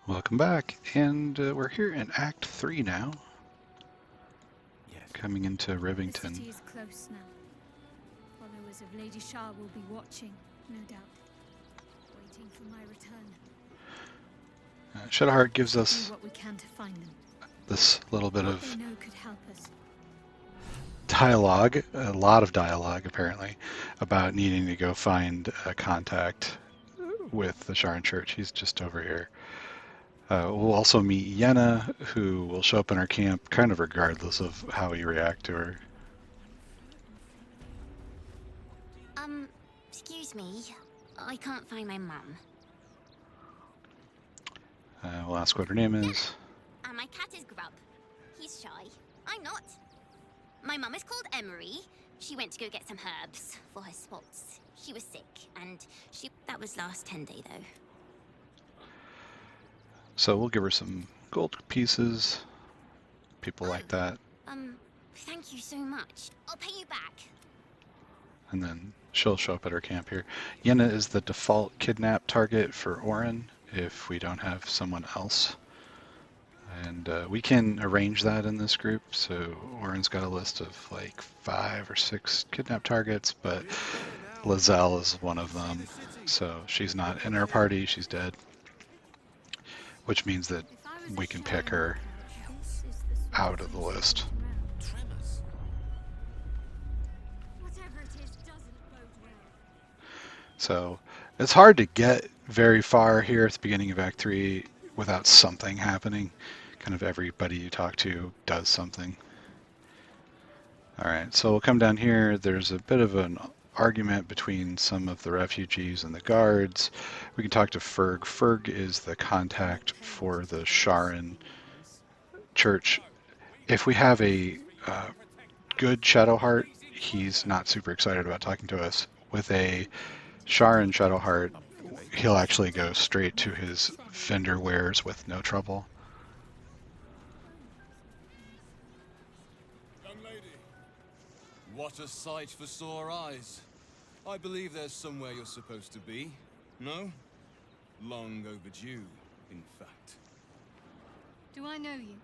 Welcome back, and we're here in Act 3 now, Yes. coming into The Rivington. city is close now. Followers of Lady Shah will be watching, no doubt, waiting for my return. Shadowheart We gives should us do what we can to find them. this little bit What of they know could help us. dialogue, a lot of dialogue apparently, about needing to go find a contact with the Sharan Church. He's just over here. We'll also meet Yenna, who will show up in our camp kind of regardless of how we react to her. Excuse me. I can't find my mum. We'll ask what her name is. And my cat is Grub. He's shy. I'm not. My mum is called Emery. She went to go get some herbs for her spots. She was sick, and that was last 10 day though. So we'll give her some gold pieces. People like that. Thank you so much. I'll pay you back. And then she'll show up at our camp here. Yenna is the default kidnap target for Orin if we don't have someone else. And we can arrange that in this group. So Orin's got a list of like 5 or 6 kidnap targets, but Lizelle is one of them. So she's not in our party, she's dead. Which means that we can pick her out of the list. So it's hard to get very far here at the beginning of Act 3 without something happening. Kind of everybody you talk to does something. Alright, so we'll come down here. There's a bit of an argument between some of the refugees and the guards. We can talk to Ferg. Ferg is the contact for the Sharan Church. If we have a good Shadowheart, he's not super excited about talking to us. With a Sharan Shadowheart, he'll actually go straight to his vendor wares with no trouble. Young lady, what a sight for sore eyes. I believe there's somewhere you're supposed to be. No? Long overdue, in fact. Do I know you?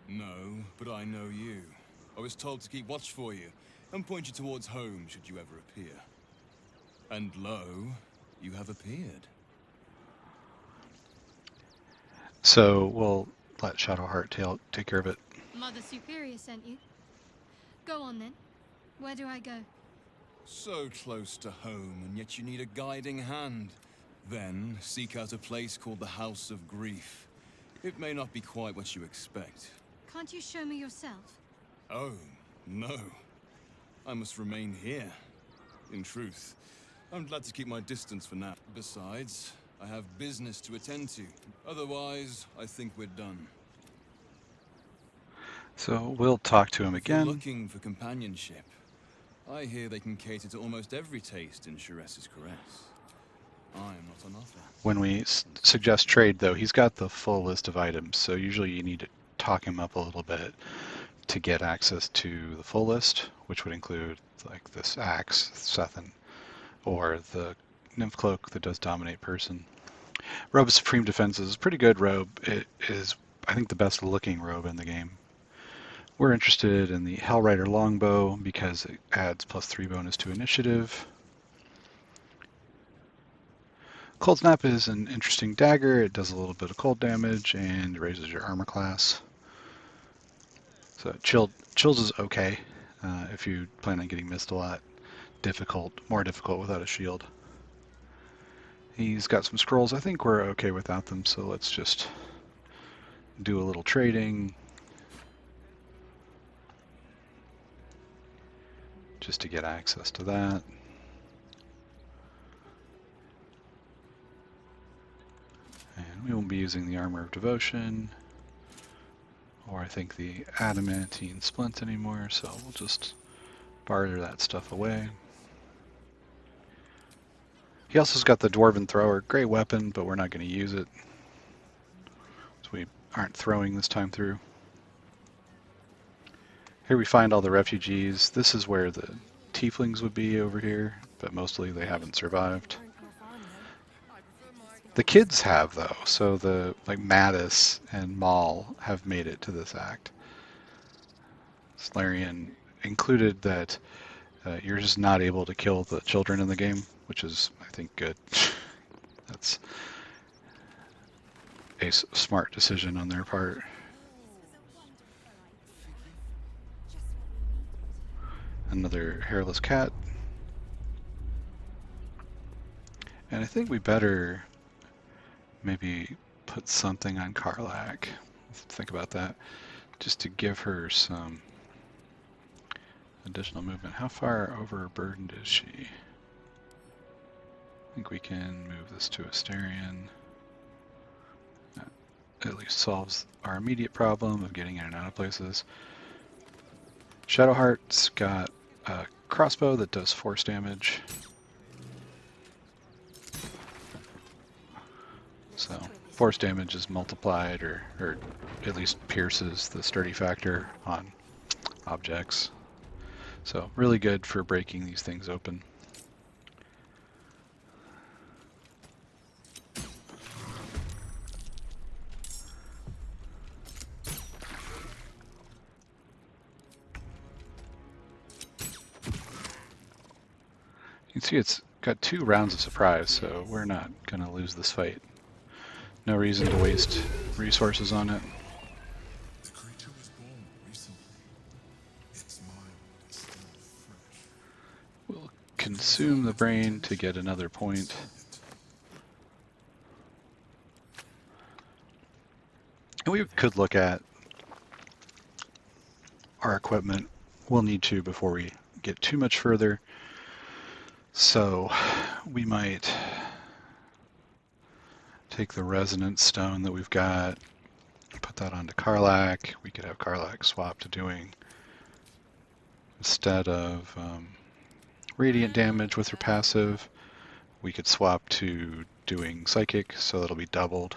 No, but I know you. I was told to keep watch for you, and point you towards home should you ever appear. And lo, you have appeared. So we'll let Shadowheart take care of it. Mother Superior sent you. Go on then. Where do I go? So close to home, and yet you need a guiding hand. Then seek out a place called the House of Grief. It may not be quite what you expect. Can't you show me yourself? Oh, no. I must remain here. In truth, I'm glad to keep my distance for now. Besides, I have business to attend to. Otherwise, I think we're done. So we'll talk to him If you're again. looking for companionship, I hear they can cater to almost every taste in Sharess's caress. I am not on offer. When we suggest trade, though, he's got the full list of items, so usually you need to talk him up a little bit to get access to the full list, which would include like this axe, Sethan, or the nymph cloak that does dominate person. Robe of Supreme Defense is a pretty good robe. It is, I think, the best looking robe in the game. We're interested in the Hellrider longbow because it adds +3 bonus to initiative. Cold Snap is an interesting dagger. It does a little bit of cold damage and raises your armor class. So Chills is okay if you plan on getting missed a lot. More difficult without a shield. He's got some scrolls. I think we're okay without them, so let's just do a little trading. Just to get access to that. And we won't be using the Armor of Devotion, or I think the Adamantine Splint anymore, so we'll just barter that stuff away. He also's got the Dwarven Thrower, great weapon, but we're not going to use it. So we aren't throwing this time through. Here we find all the refugees. This is where the tieflings would be over here, but mostly they haven't survived. The kids have though, so the like Mattis and Maul have made it to this act. Solarian included that you're just not able to kill the children in the game, which is, I think, good. That's a smart decision on their part. Another hairless cat. And I think we better maybe put something on Karlak. Think about that. Just to give her some additional movement. How far overburdened is she? I think we can move this to Asterion. That at least solves our immediate problem of getting in and out of places. Shadowheart's got a crossbow that does force damage. So force damage is multiplied or at least pierces the sturdy factor on objects. So really good for breaking these things open. You can see it's got 2 rounds of surprise, so we're not going to lose this fight. No reason to waste resources on it. The creature was born recently. Its mind is still fresh. We'll consume the brain to get another point. And we could look at our equipment. We'll need to before we get too much further. So we might take the resonance stone that we've got, put that onto Karlak. We could have Karlak swap to doing, instead of radiant damage with her passive, we could swap to doing psychic, so it'll be doubled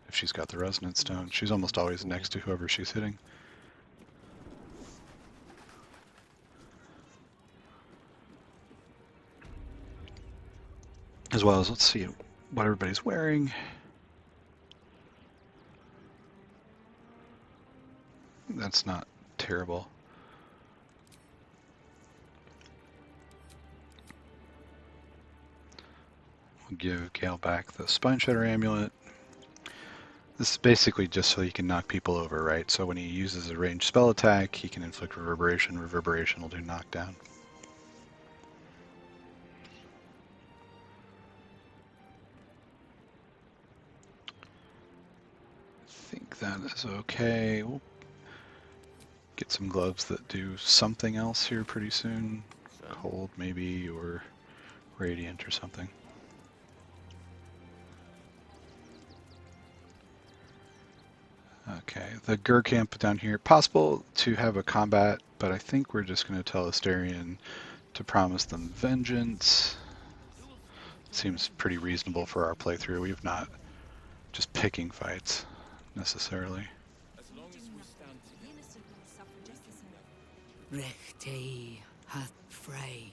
if she's got the resonance stone. She's almost always next to whoever she's hitting. As well as, let's see what everybody's wearing. That's not terrible. We'll give Gale back the Spine Shredder amulet. This is basically just so he can knock people over, right? So when he uses a ranged spell attack, he can inflict reverberation. Reverberation will do knockdown. I think that is okay. We'll get some gloves that do something else here pretty soon. Cold maybe, or radiant or something. Okay, the Gur camp down here. Possible to have a combat, but I think we're just going to tell Asterion to promise them vengeance. Seems pretty reasonable for our playthrough. We've not just picking fights necessarily. Rechte hath frey,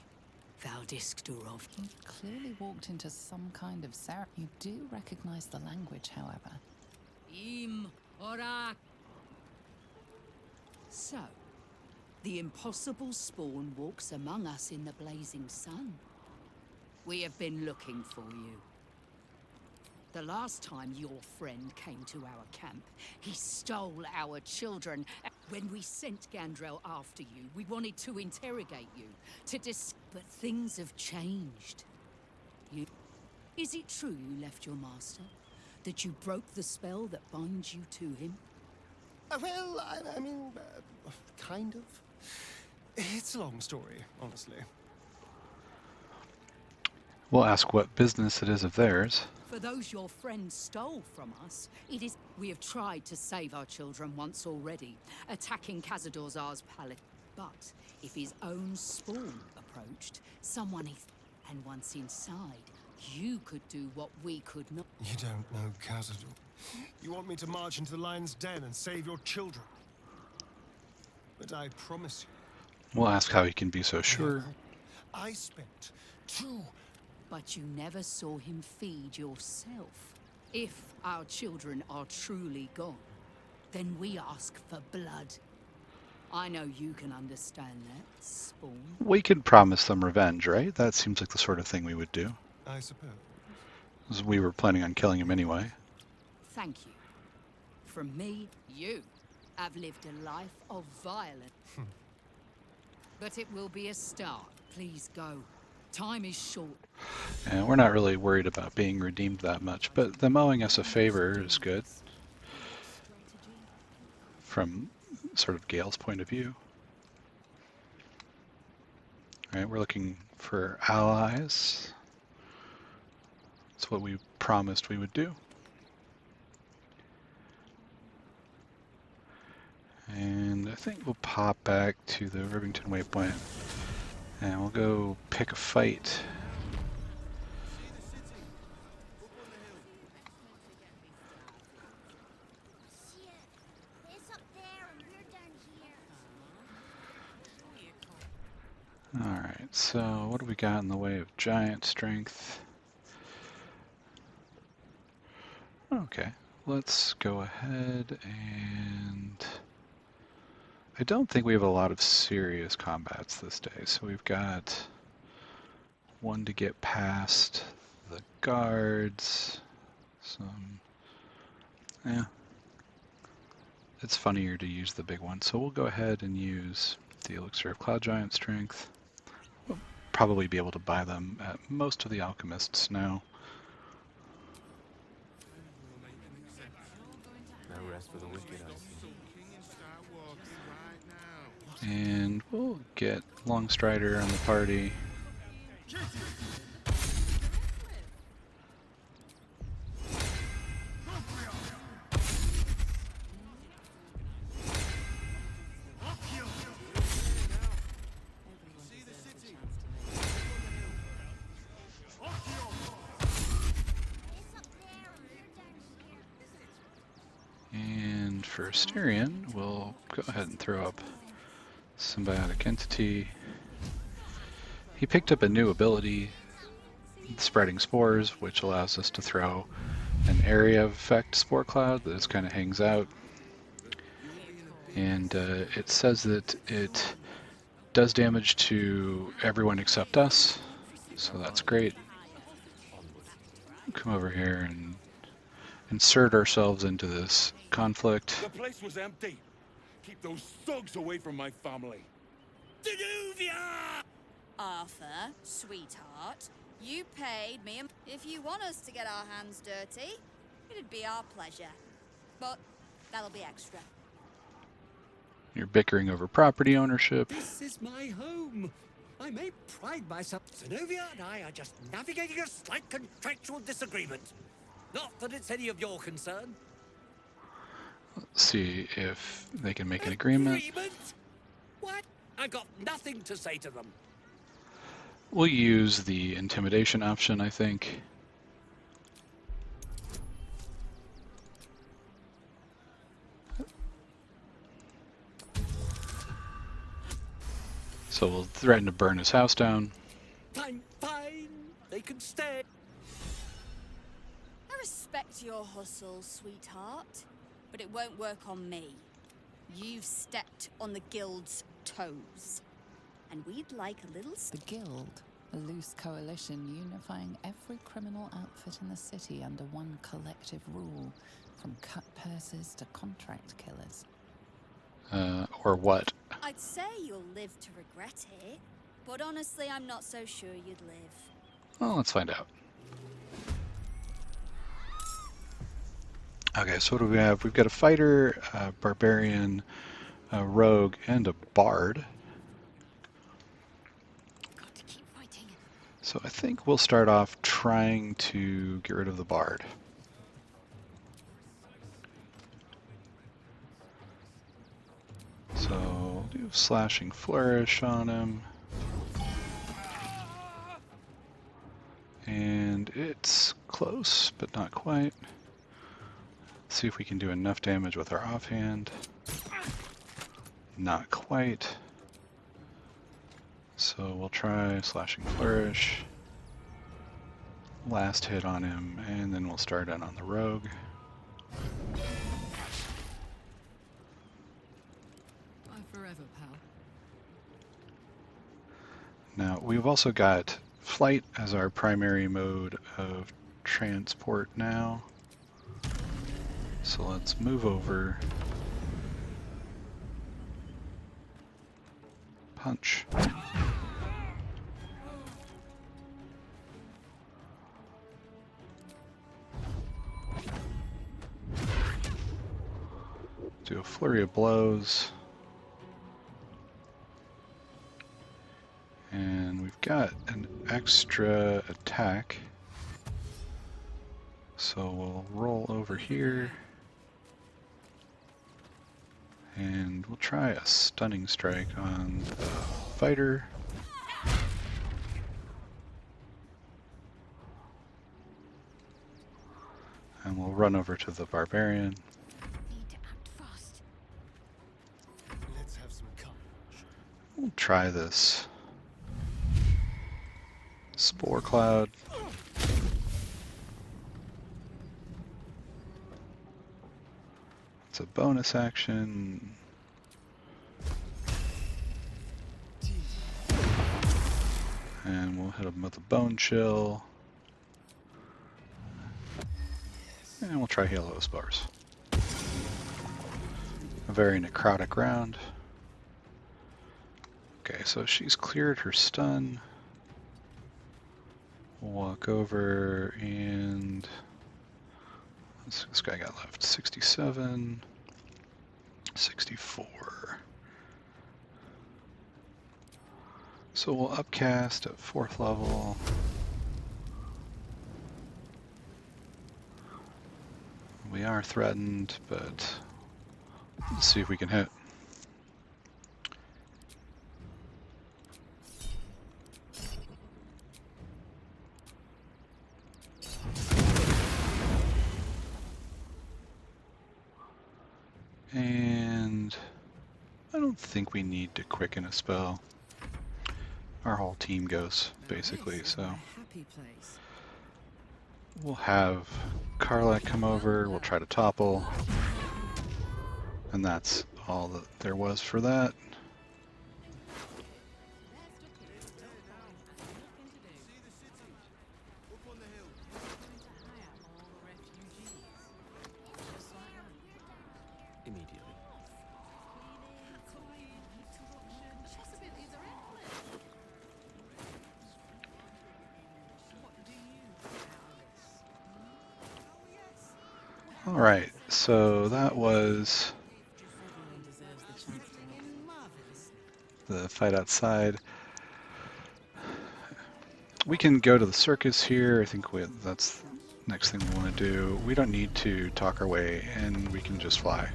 thou Discdurov. You clearly walked into some kind of ceremony. You do recognize the language, however. Im ora. So, the impossible spawn walks among us in the blazing sun. We have been looking for you. The last time your friend came to our camp, he stole our children. When we sent Gandrel after you, we wanted to interrogate you, but things have changed. Is it true you left your master? That you broke the spell that binds you to him? Well, I mean, kind of. It's a long story, honestly. We'll ask what business it is of theirs. For those your friend stole from us, it is... We have tried to save our children once already, attacking Khazad-dûr's palace. But if his own spawn approached, someone is... And once inside, you could do what we could not. You don't know Khazad-dûr. You want me to march into the lion's den and save your children? But I promise you... We'll ask how he can be so sure. I spent 2... But you never saw him feed yourself. If our children are truly gone, then we ask for blood. I know you can understand that, Spawn. We could promise them revenge, right? That seems like the sort of thing we would do. I suppose. 'Cause we were planning on killing him anyway. Thank you. From me, you have lived a life of violence. But it will be a start. Please go. Time is short. And we're not really worried about being redeemed that much, but them owing us a favor is good. From sort of Gale's point of view. Alright, we're looking for allies. That's what we promised we would do. And I think we'll pop back to the Rivington waypoint and we'll go pick a fight. Alright, so what do we got in the way of giant strength? Okay, let's go ahead and... I don't think we have a lot of serious combats this day, so we've got one to get past the guards, yeah. It's funnier to use the big one, so we'll go ahead and use the Elixir of Cloud Giant Strength. We'll probably be able to buy them at most of the alchemists now. No rest for the wicked, I see. And we'll get Longstrider on the party. And for Styrian, we'll go ahead and throw up Symbiotic Entity. He picked up a new ability, Spreading Spores, which allows us to throw an area of effect spore cloud that just kind of hangs out. And it says that it does damage to everyone except us, so that's great. Come over here and insert ourselves into this conflict. The place was empty. Keep those thugs away from my family. Danuvia! Arthur, sweetheart, you paid me. If you want us to get our hands dirty, it'd be our pleasure. But that'll be extra. You're bickering over property ownership. This is my home. I may pride myself. Zenobia and I are just navigating a slight contractual disagreement. Not that it's any of your concern. Let's see if they can make an agreement. What? I got nothing to say to them. We'll use the intimidation option, I think. So we'll threaten to burn his house down. Fine, fine. They can stay. I respect your hustle, sweetheart, but it won't work on me. You've stepped on the guild's toes, and we'd like a little... The Guild, a loose coalition unifying every criminal outfit in the city under one collective rule, from cut purses to contract killers. Or what? I'd say you'll live to regret it, but honestly, I'm not so sure you'd live. Well, let's find out. Okay, so what do we have? We've got a fighter, a barbarian, a rogue, and a bard. Got to keep fighting. So I think we'll start off trying to get rid of the bard. So we'll do slashing flourish on him. And it's close, but not quite. Let's see if we can do enough damage with our offhand. Not quite. So we'll try slashing flourish. last hit on him, and then we'll start in on the rogue. Bye forever, pal. Now, we've also got flight as our primary mode of transport now. So let's move over. Punch. Do a flurry of blows. And we've got an extra attack. So we'll roll over here. And we'll try a stunning strike on the fighter. And we'll run over to the barbarian. Need to act fast. Let's have some courage. We'll try this spore cloud. It's a bonus action. And we'll hit him with a bone chill. And we'll try Halo Spars. A very necrotic round. Okay, so she's cleared her stun. We'll walk over and this guy got left 67, 64. So we'll upcast at 4th level. We are threatened, but let's see if we can hit. And I don't think we need to quicken a spell. Our whole team goes, basically, so we'll have Karlak come over, we'll try to topple, and that's all that there was for that. Alright, so that was the fight outside. We can go to the circus here. I think that's the next thing we want to do. We don't need to talk our way in, we can just fly.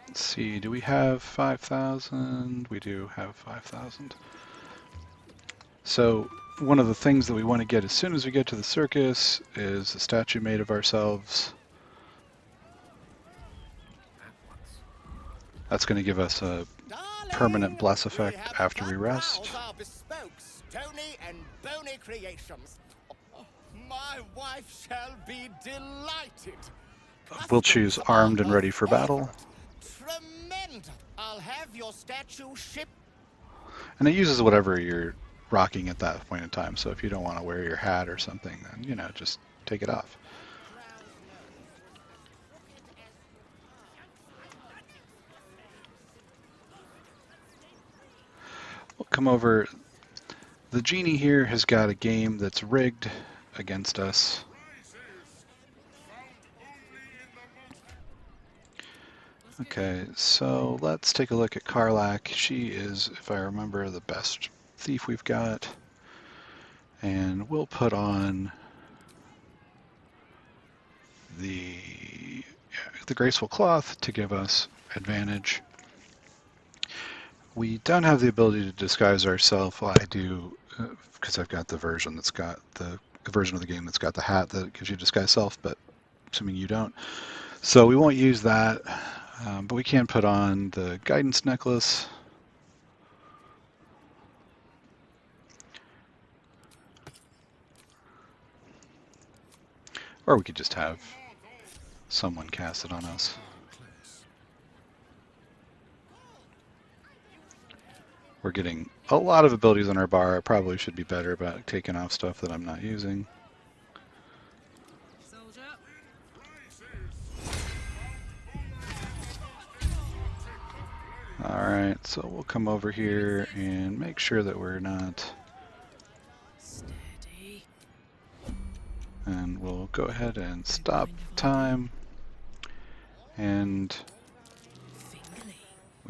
Let's see, do we have 5,000? We do have 5,000. So one of the things that we want to get as soon as we get to the circus is a statue made of ourselves. That's going to give us a permanent bless effect after we rest. Stony and bony creations. My wife shall be delighted. We'll choose armed and ready for battle. Tremendous. I'll have your statue shipped. And it uses whatever you're rocking at that point in time. So if you don't want to wear your hat or something, then, you know, just take it off. We'll come over. The genie here has got a game that's rigged against us. Okay, so let's take a look at Karlak. She is, if I remember, the best thief we've got. And we'll put on the Graceful Cloth to give us advantage. We don't have the ability to disguise ourselves. Well, I do, because I've got the version that's got the version of the game that's got the hat that gives you disguise self, but assuming you don't. So we won't use that, but we can put on the guidance necklace. Or we could just have someone cast it on us. We're getting a lot of abilities on our bar. I probably should be better about taking off stuff that I'm not using. Alright, so we'll come over here and make sure that we're not... And we'll go ahead and stop time. And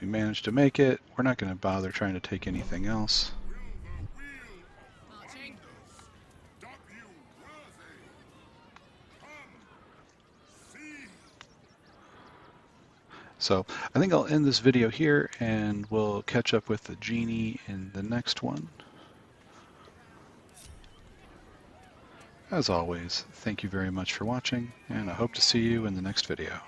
we managed to make it. We're not going to bother trying to take anything else. So I think I'll end this video here, and we'll catch up with the genie in the next one. As always, thank you very much for watching, and I hope to see you in the next video.